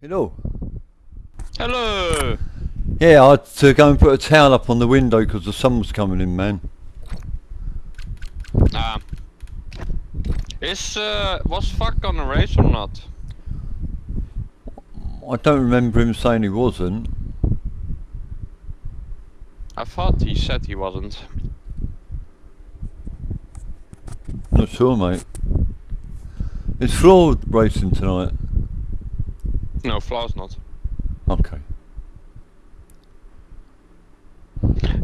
Hello. Hello! Yeah, I had to go and put a towel up on the window because the sun was coming in, man. Ah. Was Fuck gonna race or not? I don't remember him saying he wasn't. I thought he said he wasn't. Not sure, mate. It's floor racing tonight. No, Flaw's not. Okay.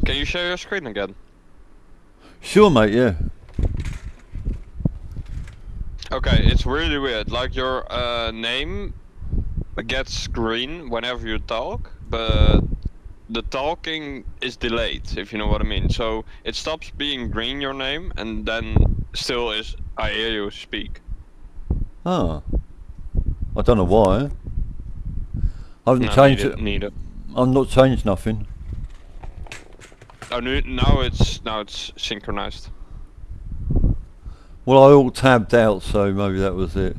Can you share your screen again? Sure, mate, yeah. Okay, it's really weird. Like your name gets green whenever you talk, but the talking is delayed, if you know what I mean. So it stops being green, your name, and then still is I hear you speak. Ah. I don't know why. I haven't No, changed it. neither. I've not changed nothing. Oh, now it's synchronized. Well, I all tabbed out, so maybe that was it.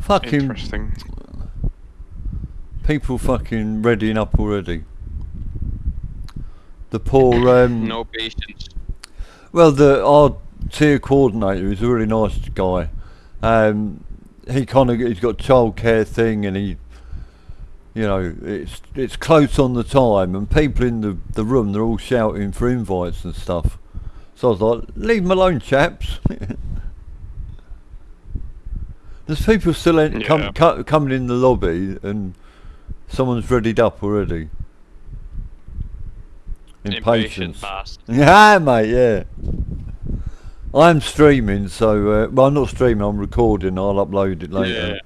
Fucking Interesting. people fucking readying up already. The poor No patience. well, our tier coordinator is a really nice guy. He's got childcare thing, and it's close on the time, and people in the room, they're all shouting for invites and stuff. So I was like, leave them alone, chaps. There's people still coming in the lobby, and someone's readied up already. Impatience. Bastard. Yeah, mate, yeah. I'm streaming, so well, I'm not streaming. I'm recording. I'll upload it later. Yeah.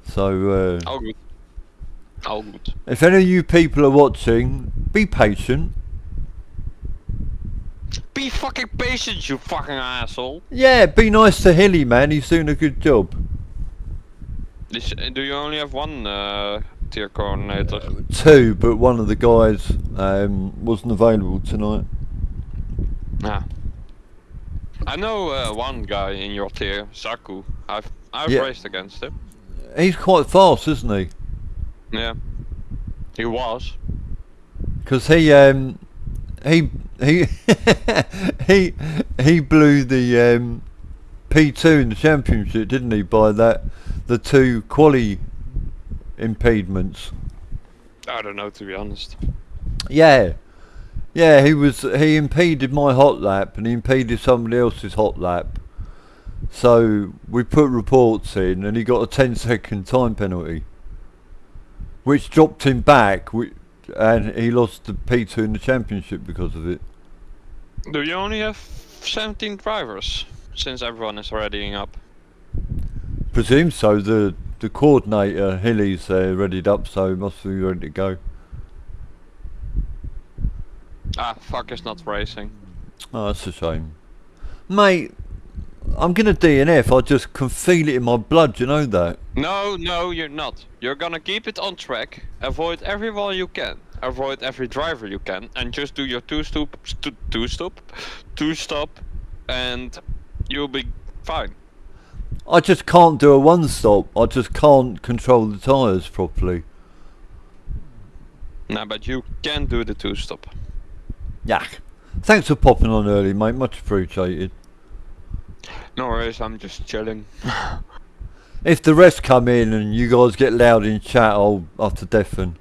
So All good. All good. if any of you people are watching, be patient. Be fucking patient, you fucking asshole. Yeah, be nice to Hilly, man. He's doing a good job. Do you only have one tier coordinator? Two, but one of the guys wasn't available tonight. Ah. I know one guy in your tier, Zaku. I've Yeah. raced against him. He's quite fast, isn't he? Yeah. He was. Because he he blew the P2 in the championship, didn't he? By the two quali impediments. I don't know, to be honest. Yeah, he impeded my hot lap, and he impeded somebody else's hot lap. So we put reports in, and he got a 10-second time penalty, which dropped him back, and he lost the P2 in the championship because of it. Do you only have 17 drivers? Since everyone is readying up. Presume so. The coordinator, Hilly's readied up, so he must be ready to go. Ah, fuck is not racing. Oh, that's a shame. Mate, I'm gonna DNF. I just can feel it in my blood, you know that? No, you're not. You're gonna keep it on track, avoid everyone you can, avoid every driver you can, and just do your two-stop, and you'll be fine. I just can't do a one-stop. I just can't control the tyres properly. Nah, but you can do the two-stop. Yuck. Thanks for popping on early, mate. Much appreciated. No worries, I'm just chilling. If the rest come in and you guys get loud in chat, I'll have to deafen.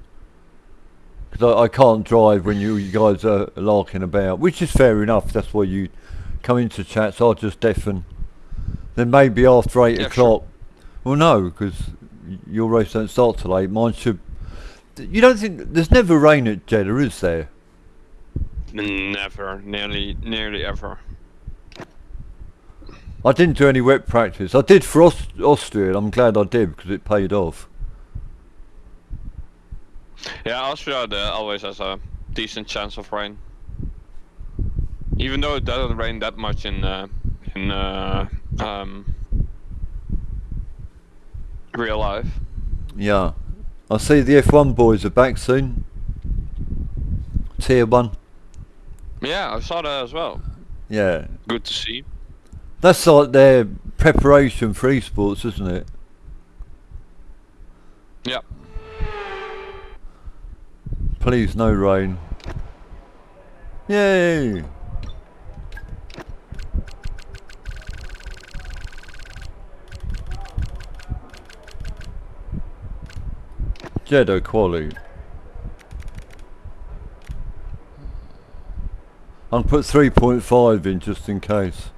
Because I can't drive when you guys are larking about, which is fair enough. That's why you come into chat, so I'll just deafen. Then maybe after 8 o'clock. Sure. Well, no, because your race don't start till 8. Mine should. You don't think there's never rain at Jeddah, is there? Never, nearly ever. I didn't do any wet practice. I did for Austria, and I'm glad I did because it paid off. Yeah, Austria always has a decent chance of rain. Even though it doesn't rain that much in real life. Yeah. I see the F1 boys are back soon. Tier 1. Yeah, I saw that as well. Yeah. Good to see. That's like their preparation for esports, isn't it? Yeah. Please, no rain. Yay! Jeddah quali. I'll put 3.5 in just in case.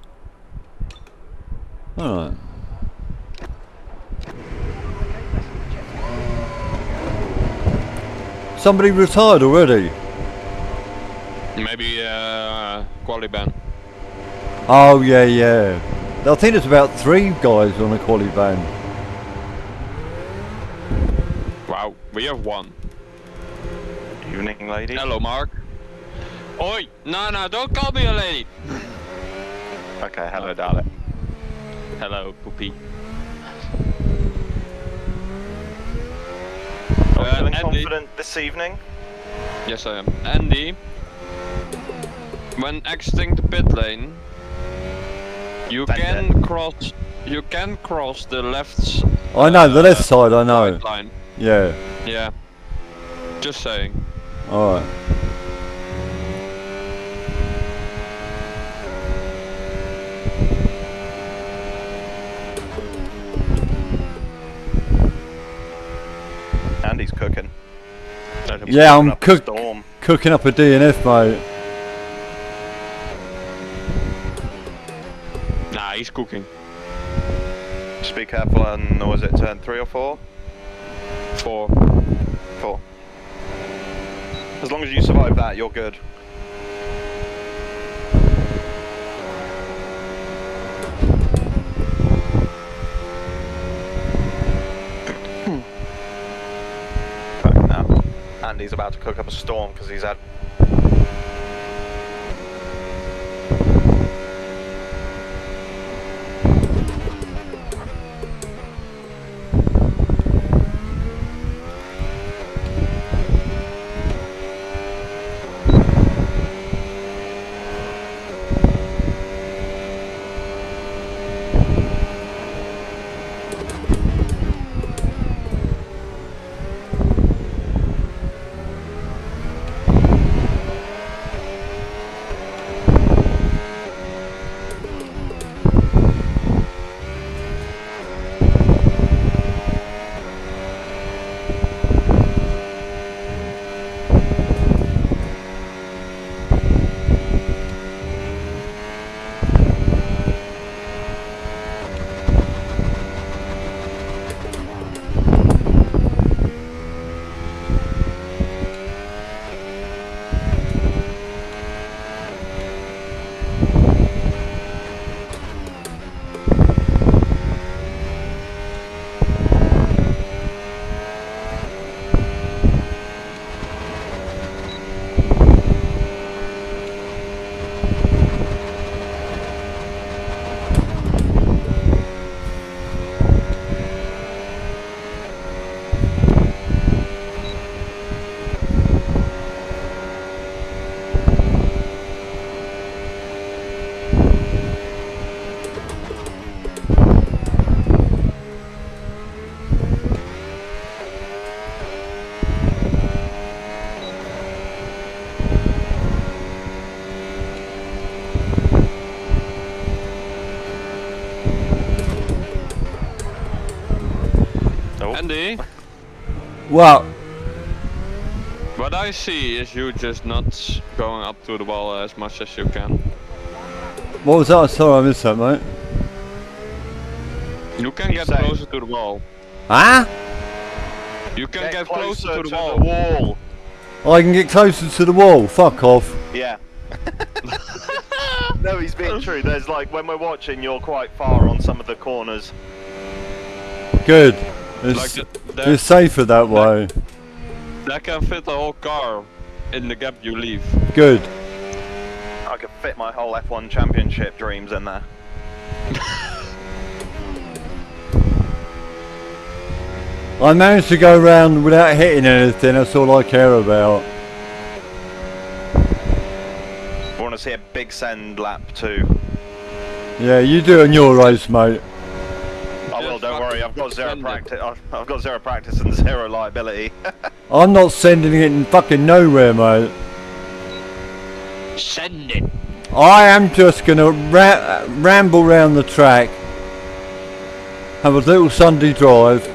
Alright. Somebody retired already? Maybe quali ban. Oh yeah, yeah. I think there's about 3 guys on a quali ban. Wow, we have 1. Evening, lady. Hello, Mark. Oi! No, don't call me a lady! Okay, hello, darling. Hello, poopy. Are we feeling Andy. confident this evening? Yes, I am. Andy, when exiting the pit lane, you Bend can cross. You can cross the left. I know, the left side, I know. Right line. Yeah. Yeah. Just saying. Alright. Andy's cooking. Yeah, I'm Cooking up a storm. cooking up a DNF, mate. Nah, he's cooking. Just be careful on, or was it turn 3 or 4? 4. 4. As long as you survive that, you're good. Right now, Andy's about to cook up a storm because he's had. Andy, Well, what I see is you just not going up to the wall as much as you can. what was that? Sorry, I missed that, mate. You can get saying? closer to the wall. Ah? You can get closer closer to the wall. wall. I can get closer to the wall. Fuck off. Yeah. No, he's being true. There's like, when we're watching, you're quite far on some of the corners. Good. Like It's safer that way. that can fit a whole car in the gap you leave. Good. I could fit my whole F1 championship dreams in there. I managed to go round without hitting anything. That's all I care about. I want to see a big send lap too. Yeah, you do it in your race, mate. I will, don't worry, I've got zero Send it. practice. I've got zero practice and zero liability. I'm not sending it in fucking nowhere, mate. Send it. I am just gonna ramble round the track, have a little Sunday drive.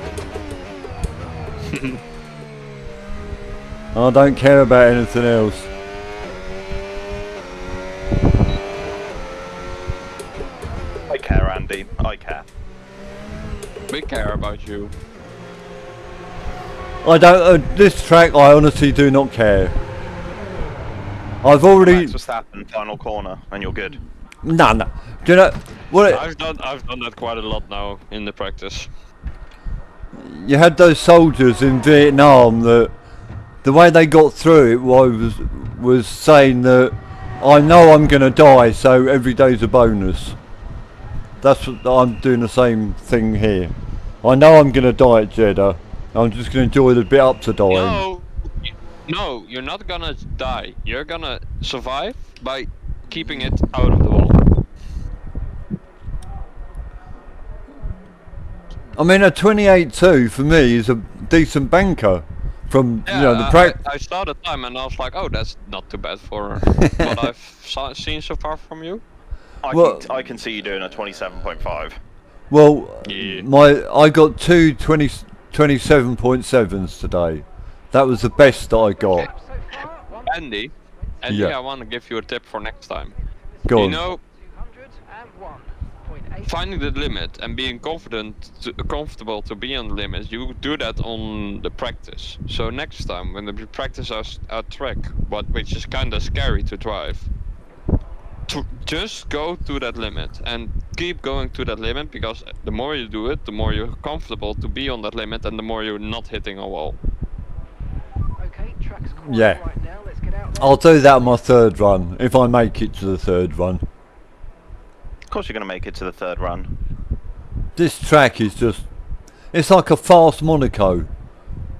I don't care about anything else. I care, Andy. I care. We care about you. I don't. This track, I honestly do not care. I've already. Max Verstappen, final corner, and you're good. No. Do you know what? I've done that quite a lot now in the practice. You had those soldiers in Vietnam that the way they got through it was saying that I know I'm gonna die, so every day's a bonus. That's what I'm doing, the same thing here. I know I'm gonna die at Jeddah. I'm just gonna enjoy the bit up to dying. No, you're not gonna die. You're gonna survive by keeping it out of the wall. I mean, a 28.2 for me is a decent banker from Yeah, you know the practice. I saw the time and I was like, oh, that's not too bad for what I've seen so far from you. I can see you doing a 27.5. Well, Yeah. I got two 27.7s today. That was the best that I got. Andy, Yeah. I want to give you a tip for next time. Go You on. know, finding the limit and being comfortable to be on the limit, you do that on the practice. So next time when the practice our track, which is kind of scary to drive, just go to that limit and keep going to that limit, because the more you do it, the more you're comfortable to be on that limit and the more you're not hitting a wall. Yeah. I'll do that on my third run if I make it to the third run. Of course, you're going to make it to the third run. This track is just—it's like a fast Monaco.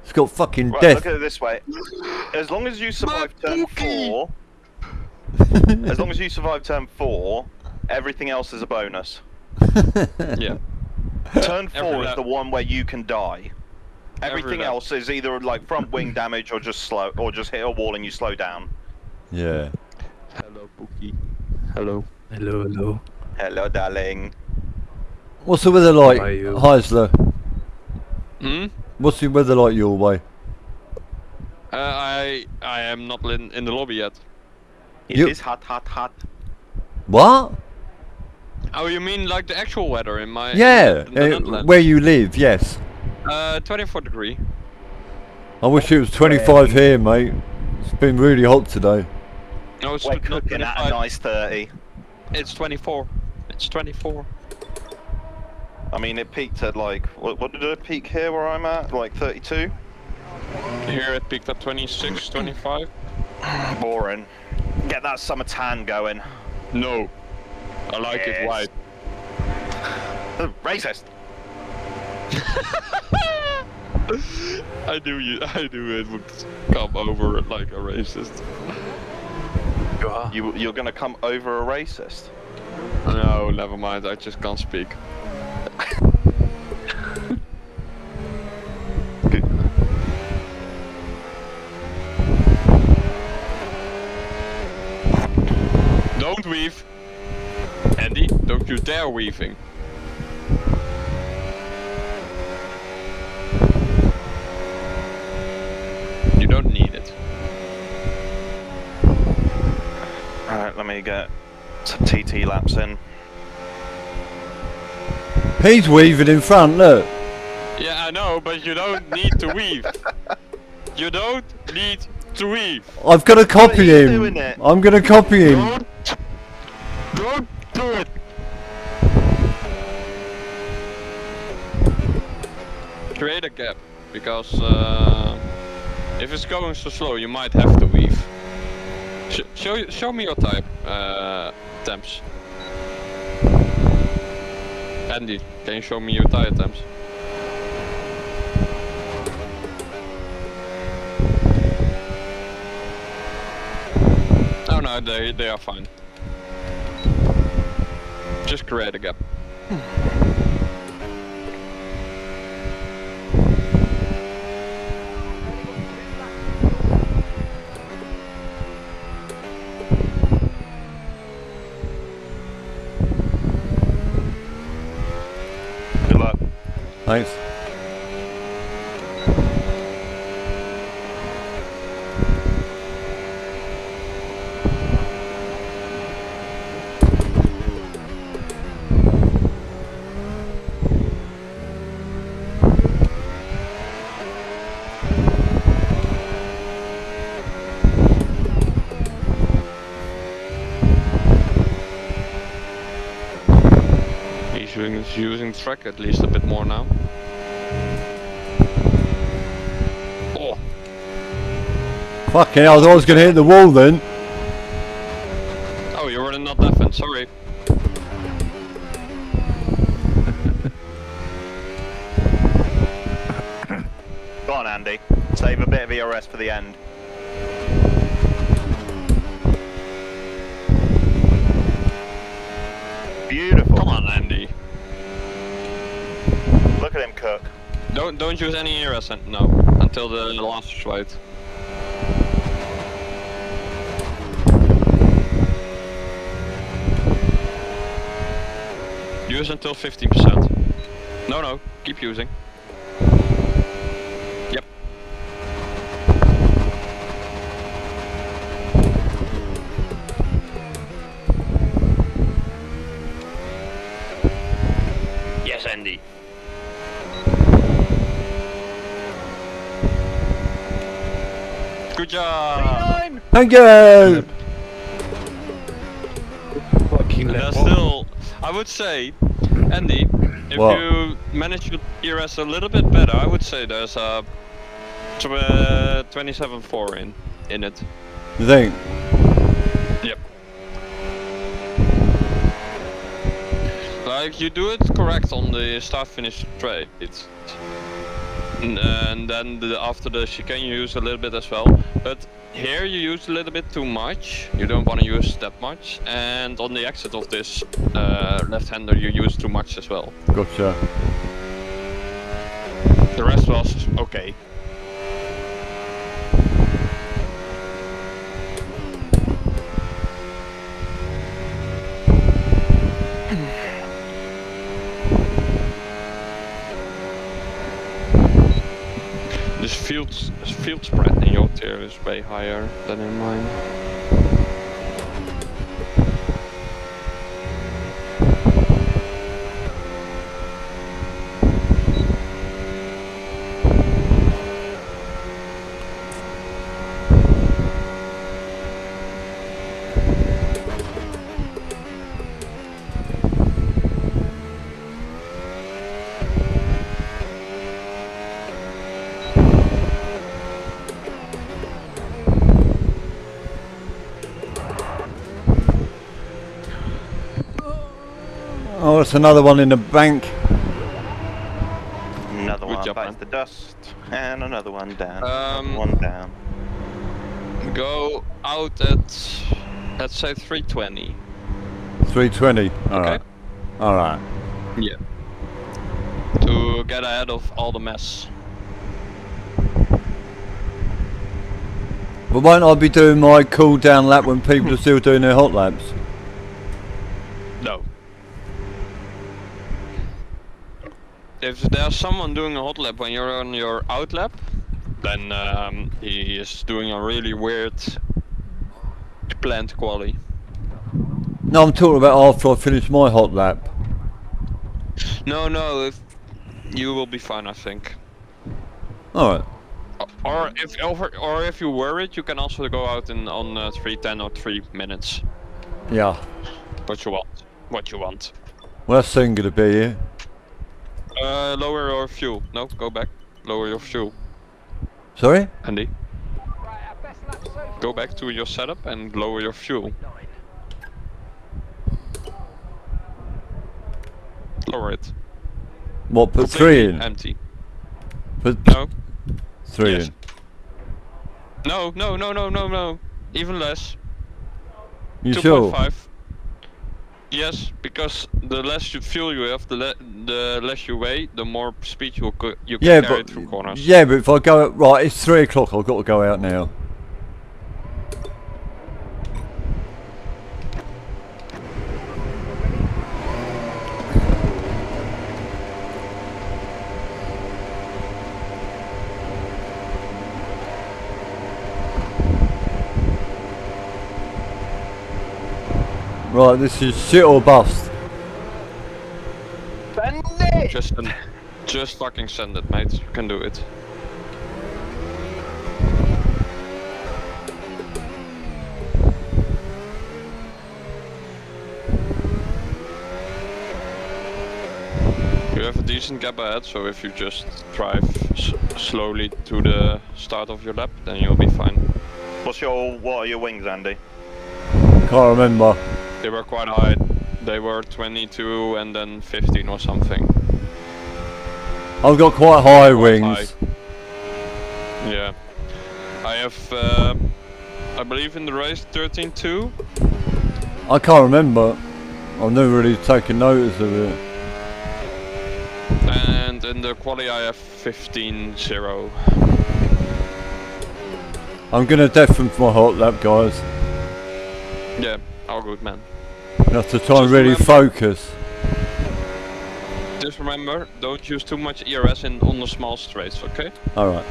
It's got fucking Right, death. look at it this way. As long as you survive turn 4, as long as you survive turn 4, everything else is a bonus. Yeah. Turn 4 Every is lap. the one where you can die. Everything lap. else is either like front wing damage or just slow, or just hit a wall and you slow down. Yeah. Hello, Pookie. Hello. Hello. Hello, darling. What's the weather like, How are you? Heisler? Hmm? What's the weather like your way? I am not in the lobby yet. It You- is hot, hot, hot. What? Oh, you mean like the actual weather in my Yeah, in the Netherlands? where you live, yes. 24 degree. I wish it was 25 here, mate. It's been really hot today. No, it's We're not cooking at 25. a nice 30. It's 24. It's 24. I mean, it peaked at like, what did it peak here where I'm at? Like 32? Here it peaked at 26, 25. Boring. Get that summer tan going. No. I like it Yes. white. Racist. I knew it would come over like a racist. You're gonna come over a racist? No, never mind. I just can't speak. Don't weave. Andy, don't you dare weaving. You don't need it. Alright, let me get some TT laps in. He's weaving in front, look. Yeah, I know, but you don't need to weave. You don't need to weave. I've got to copy he's him. doing it. I'm going to copy him. Don't do it. Create a gap, because if it's going so slow, you might have to weave. Show me your type, temps. Andy, can you show me your tire temps? Oh no, they are fine. Just create a gap. Thanks. He's using track at least a bit more now. Oh, Fucking hell, I thought I was going to hit the wall then. oh, you were not deafened. Sorry. Go on, Andy. Save a bit of ERS for the end. Beautiful. Come on, Andy. Look at him cook. Don't use any ERS no until the last straight. Use until 15%. No, keep using. Yep. Yes, Andy. Good job. Thank you. Fucking And left. there's still, I would say, Andy, if What? you manage your ERS a little bit better, I would say there's a 27.4 in it. You think? Yep. Like you do it correct on the start-finish straight, and then after the chicane you use a little bit as well. But here you use a little bit too much. You don't want to use that much, and on the exit of this left-hander you use too much as well. Gotcha. The rest was okay. This field spread in your tier is way higher than in mine. Oh, that's another one in the bank. Another Good one job, bites man. the dust, and another one down. Um, Another one down. Go out at, let's say 320. 320. All Okay. right. All right. Yeah. To get ahead of all the mess. But won't I be doing my cool down lap when people are still doing their hot laps? No. If there's someone doing a hot lap when you're on your out lap, then he is doing a really weird planned quali. No, I'm talking about after I finish my hot lap. No, if you will be fine, I think. All right. Or if you worried, you can also go out on 3:10 or 3 minutes. Yeah. What you want. What you want. Well, that's soon gonna be here. Lower your fuel. No, go back. Lower your fuel, Sorry? Andy. Go back to your setup and lower your fuel. Lower it. What? Put Completely 3 in. empty. Put No. 3 Yes. in. No. Even less. You sure? 2.5. Yes, because the less fuel you have, the less you weigh, the more speed you can Yeah, carry but through corners. yeah, but if I go out, right, it's 3 o'clock. I've got to go out now. Right, this is shit or bust. Send it! Just fucking send it, mate. You can do it. You have a decent gap ahead, so if you just drive slowly to the start of your lap, then you'll be fine. What are your wings, Andy? Can't remember. They were quite high. They were 22 and then 15 or something. I've got quite high Quite wings. high. Yeah. I have, I believe in the race 13.2. I can't remember. I've never really taken notice of it. And in the quali I have 15.0. I'm gonna deafen for my hot lap, guys. Yeah, all good, man. I have to try and Just really remember- focus. Just remember, don't use too much ERS on the small straights, okay? Alright.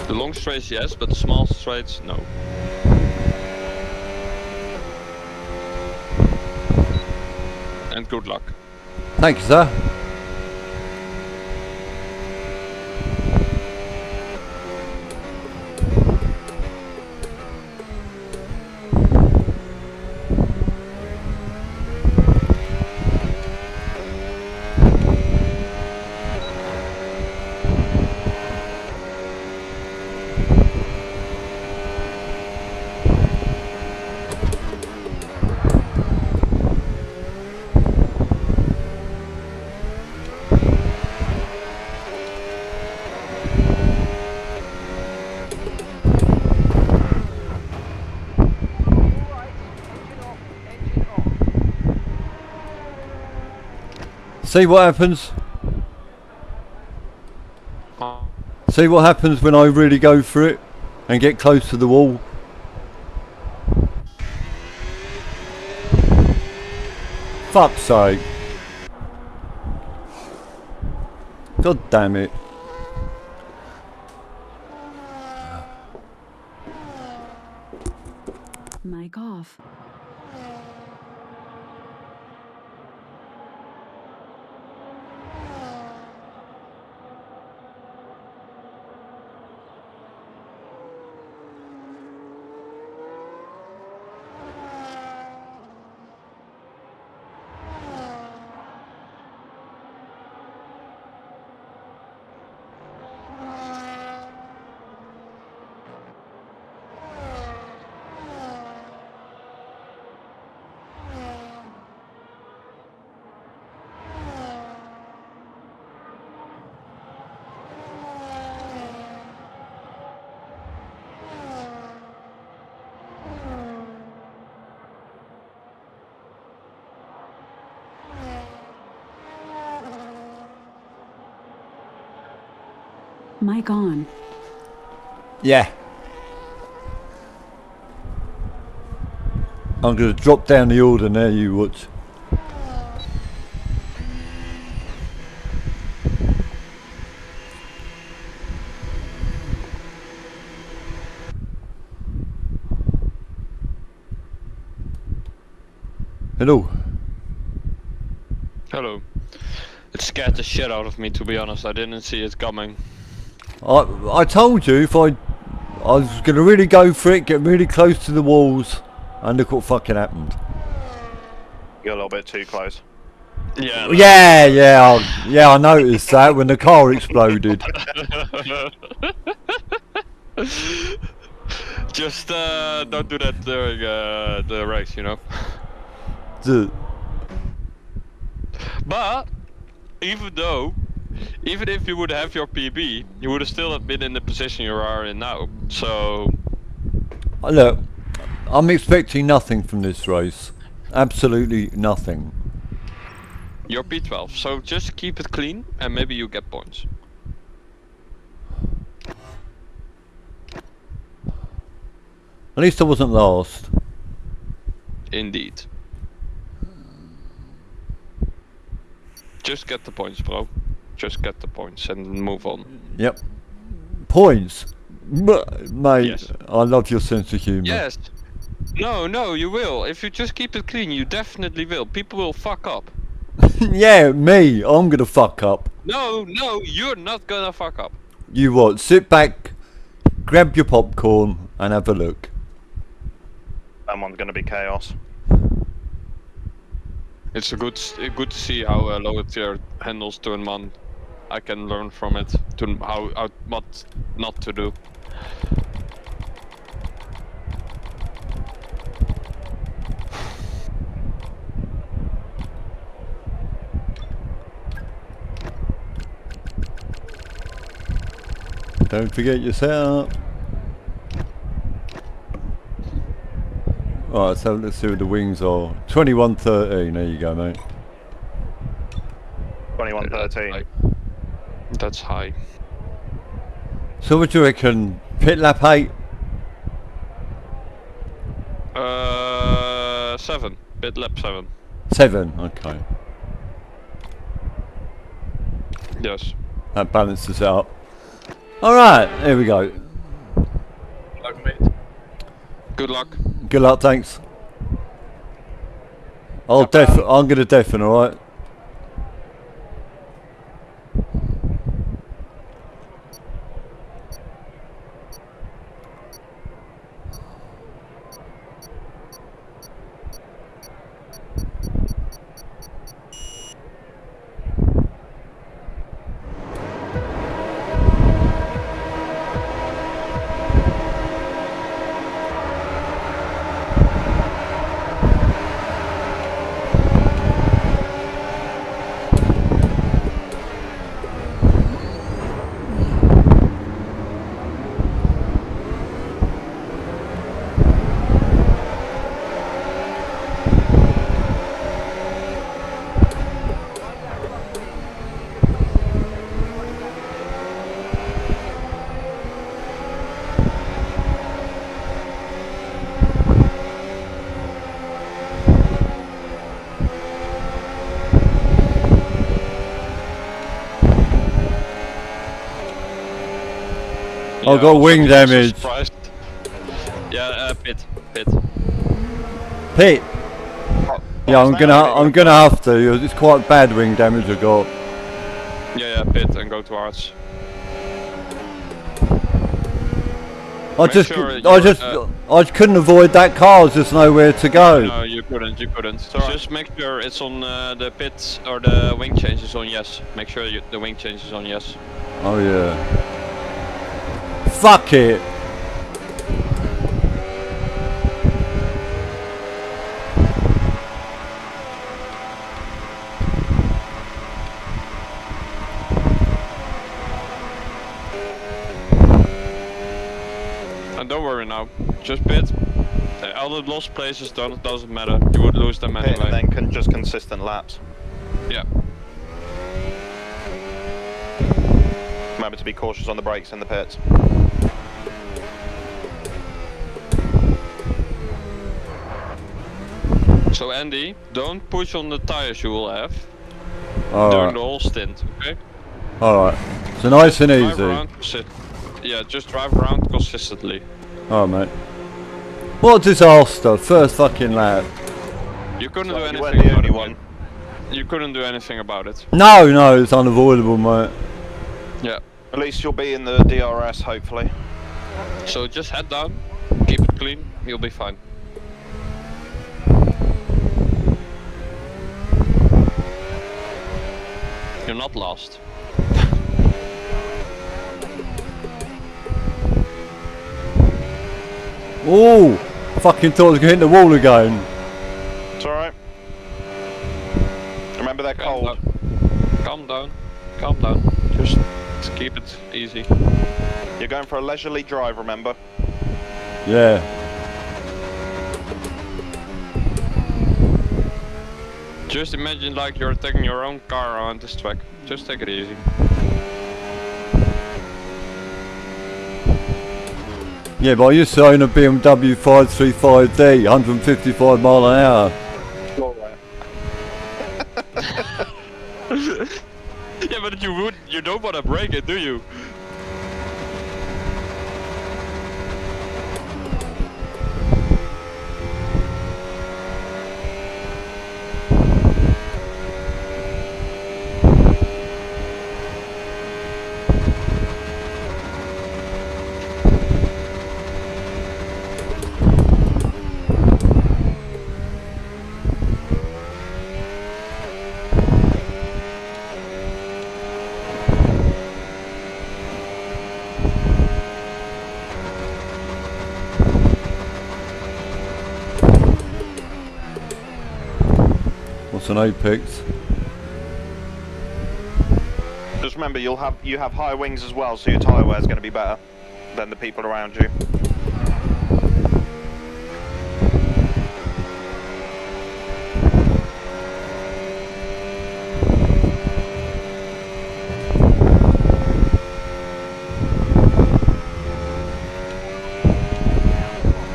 The long straights, yes, but the small straights, no. And good luck. Thank you, sir. See what happens? See what happens when I really go for it and get close to the wall? Fuck's sake. God damn it. Mic off. Mic on. Yeah. I'm going to drop down the order now, you watch. Hello. Hello. It scared the shit out of me, to be honest. I didn't see it coming. I told you if I was going to really go for it, get really close to the walls, and look what fucking happened. You got a little bit too close. Yeah. Yeah, I noticed that when the car exploded. Just don't do that during the race, you know. Duh. But even if you would have your PB, you would have still have been in the position you are in now. So Look, I'm expecting nothing from this race. Absolutely nothing. you're P12, so just keep it clean and maybe you get points. At least I wasn't last. Indeed. Just get the points, bro. Just get the points and move on. Yep. Points. Mate, Yes. I love your sense of humour. Yes. No, you will. If you just keep it clean, you definitely will. People will fuck up. Yeah, me. I'm gonna fuck up. No, you're not gonna fuck up. You what? Sit back, grab your popcorn, and have a look. Someone's gonna be chaos. It's good to see how lower tier handles turn 1. I can learn from it to how what not to do. Don't forget your setup. Alright, so let's see what the wings are. 21.13, there you go, mate. 21.13. That's high. So what do you reckon? Pit lap 8? 7. Pit lap 7. 7, okay. Yes. That balances it up. Alright, here we go. Luck, mate. Good luck. Good luck, thanks. I'm gonna deafen, alright? I got wing damage. Surprised. Yeah, pit. Pit. Oh, Yeah, oh, I'm gonna have to. It's quite bad wing damage I got. Yeah, pit and go to arts. I Make just sure I couldn't avoid that car. There's just nowhere to go. No, you couldn't. Just make sure it's on the pit or the wing change is on yes. Make sure the wing change is on yes. Oh yeah. Fuck it. And don't worry now. Just pit. All the lost places doesn't matter. You would lose them Pit anyway. and then just consistent laps. Yeah. Remember to be cautious on the brakes in the pits. So Andy, don't push on the tires you will have during Alright. the whole stint, okay? Alright. So nice and Drive easy. around, yeah, just drive around consistently. Alright, mate. What a disaster. First fucking lap. You couldn't So do you anything weren't the about only it. one. You couldn't do anything about it. No, it's unavoidable, mate. Yeah. At least you'll be in the DRS, hopefully. So just head down, keep it clean, you'll be fine. You're not lost. Oh, fucking thought I was gonna hit the wall again. It's alright. Remember they're cold. Calm down. Just keep it easy. You're going for a leisurely drive, remember? Yeah. Just imagine like you're taking your own car around this track. Just take it easy. Yeah, but I used to own a BMW 535D, 155 mile an hour. Yeah, but you don't want to break it, do you? on Apex. Just remember, you have higher wings as well, so your tyre wear is going to be better than the people around you.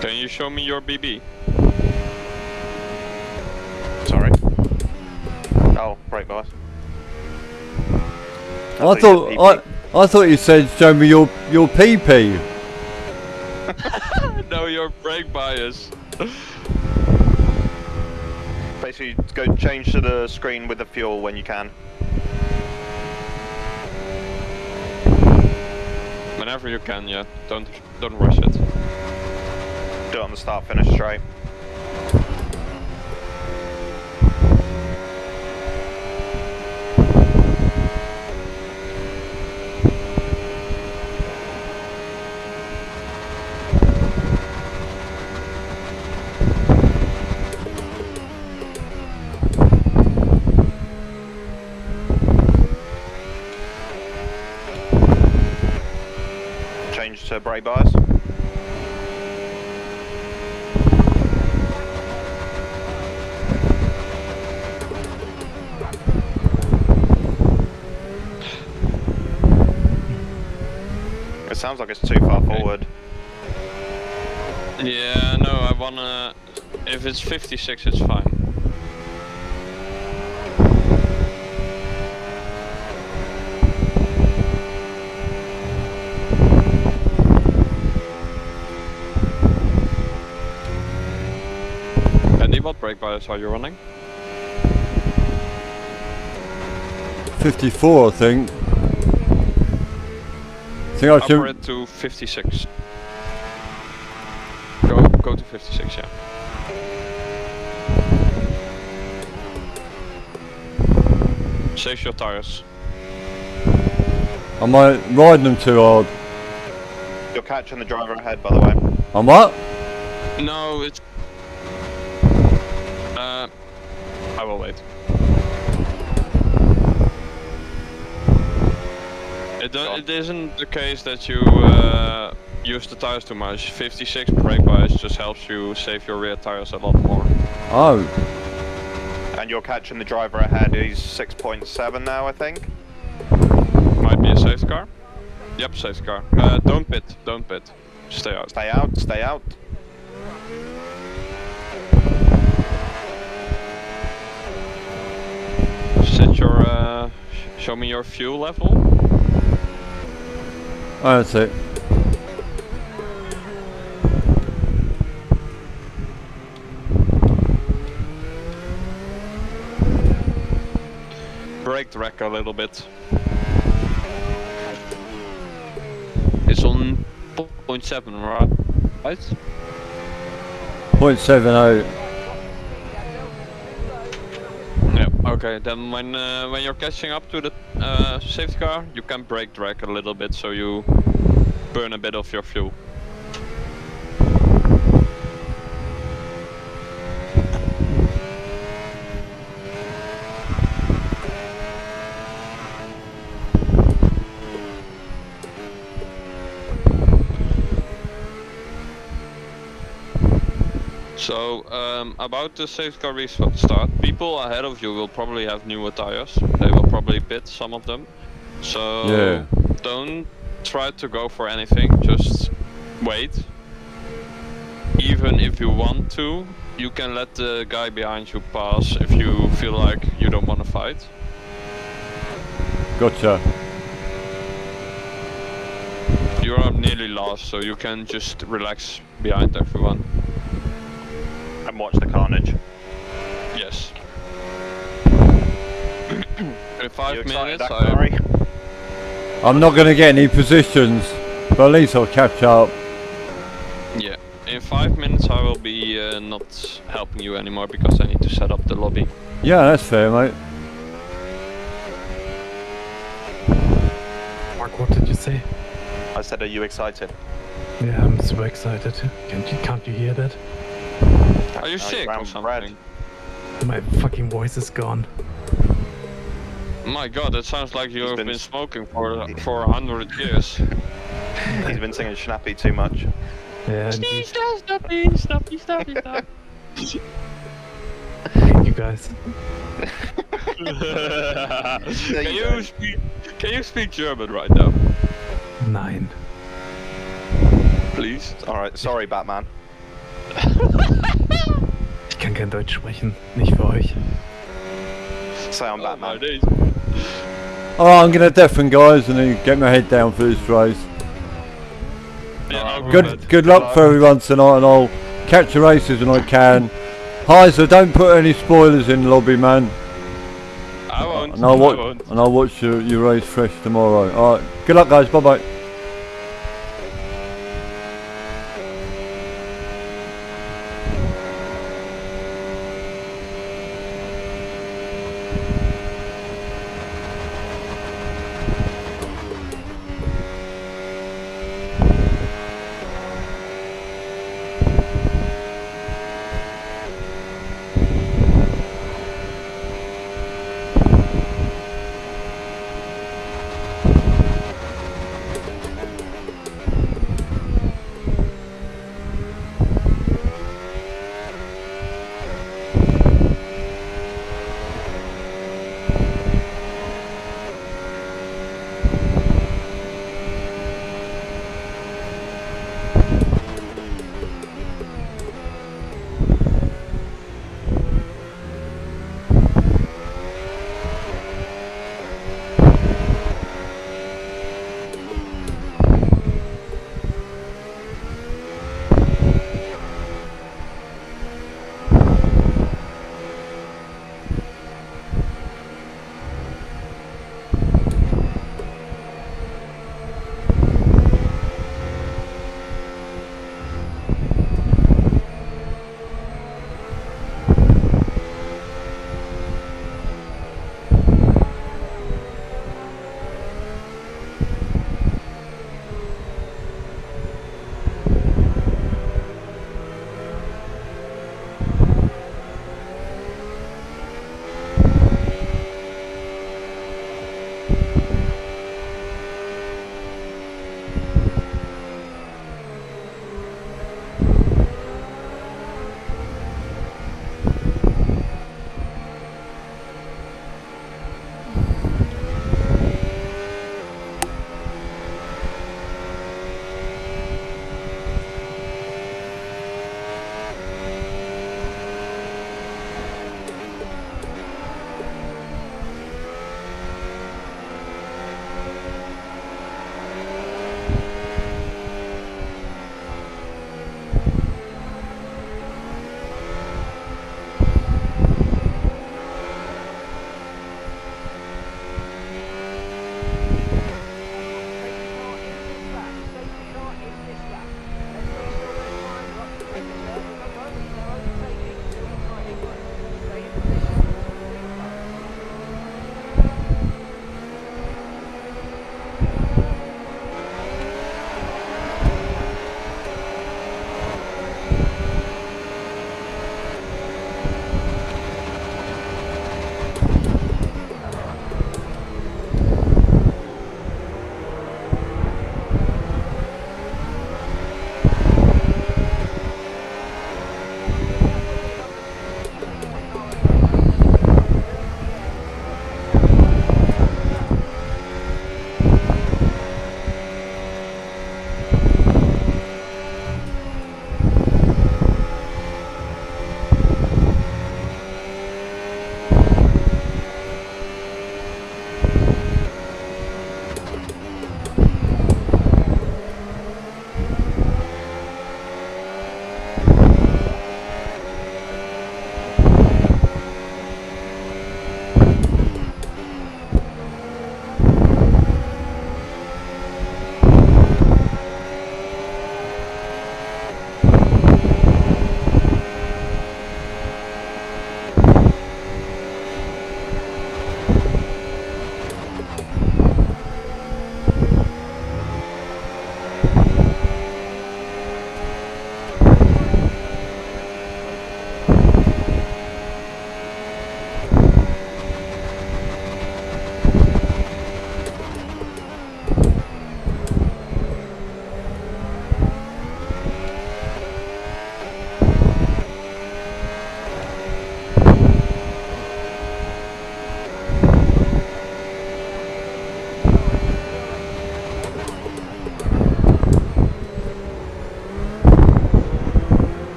Can you show me your BB? Sorry. Oh, brake bias. I thought you said show me your PP. No, your brake bias. Basically, go change to the screen with the fuel when you can. Whenever you can, yeah. Don't rush it. Do it on the start finish straight. Change to brake bias. It sounds like it's too far forward. Yeah, no, I wanna... If it's 56, it's fine. Andy, what brake bias are you running? 54, I think. I think I Upper should. it to 56. Go to 56, yeah. Save your tires. Am I riding them too hard? You're catching the driver ahead, by the way. I'm what? No, it's... I will wait. It isn't the case that you use the tires too much. 56 brake bias just helps you save your rear tires a lot more. Oh. And you're catching the driver ahead. He's 6.7 now, I think. Might be a safety car. Yep, safety car. Don't pit. Stay out. Stay out, stay out. Set your... show me your fuel level. Oh, that's it. Brake the rack a little bit. It's on 0.7, right? 0.70. Yeah. Okay. Then when you're catching up to the safety car, you can brake drag a little bit, so you burn a bit of your fuel. So, about the safety car restart, people ahead of you will probably have newer tires. They will probably pit, some of them. So, Yeah. don't try to go for anything, just wait. Even if you want to, you can let the guy behind you pass if you feel like you don't want to fight. Gotcha. You are nearly last, so you can just relax behind everyone. And watch the carnage. Yes. In 5 You excited, minutes, Akari? I'm not gonna get any positions, but at least I'll catch up. Yeah. In 5 minutes, I will be not helping you anymore because I need to set up the lobby. Yeah, that's fair, mate. Mark, what did you say? I said, are you excited? Yeah, I'm super excited. Can't you hear that? Are you sick or brown something? bread. My fucking voice is gone. My god, that sounds like you He's have been been s- smoking for 100 years. He's been singing Schnappy too much. Yeah, indeed. Stop. Hate you guys. Can you speak German right now, Nein. please? Alright, sorry, Batman. Ich kann kein Deutsch sprechen. Nicht für euch. Say I'm Oh my Batman. days. Alright, I'm gonna deafen guys and then get my head down for this race. Yeah, I'll go Good ahead. good luck for everyone tonight and I'll catch the races when I can. Heiser, don't put any spoilers in the lobby, man. I won't. And I'll I won't. watch your race fresh tomorrow. Alright, good luck guys, bye bye.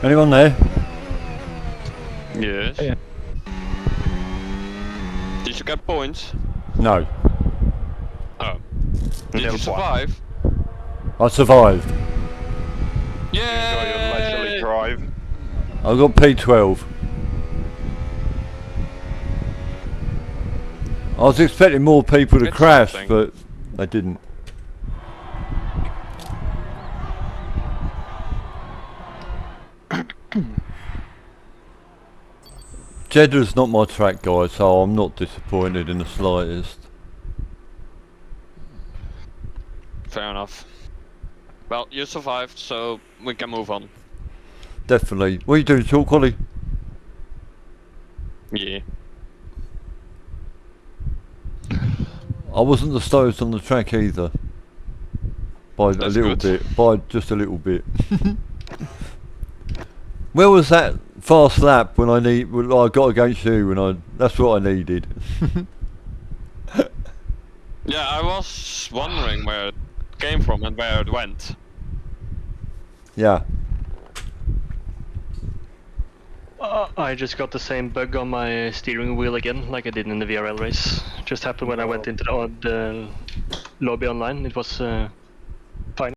Anyone there? Yes. Yeah. Did you get points? No. Oh. Did Nil you point. survive? I survived. Enjoy your leisurely Yeah. drive. I got P12. I was expecting more people to It's crash, something. but they didn't. Jeddah's not my track, guys, so I'm not disappointed in the slightest. Fair enough. Well, you survived, so we can move on. Definitely. What are you doing, Short Collie? Yeah. I wasn't the slowest on the track either. By a That's little good. bit. By just a little bit. Where was that fast lap when when I got against you? That's what I needed. Yeah, I was wondering where it came from and where it went. Yeah. I just got the same bug on my steering wheel again, like I did in the VRL race. Just happened when I went into the lobby online. It was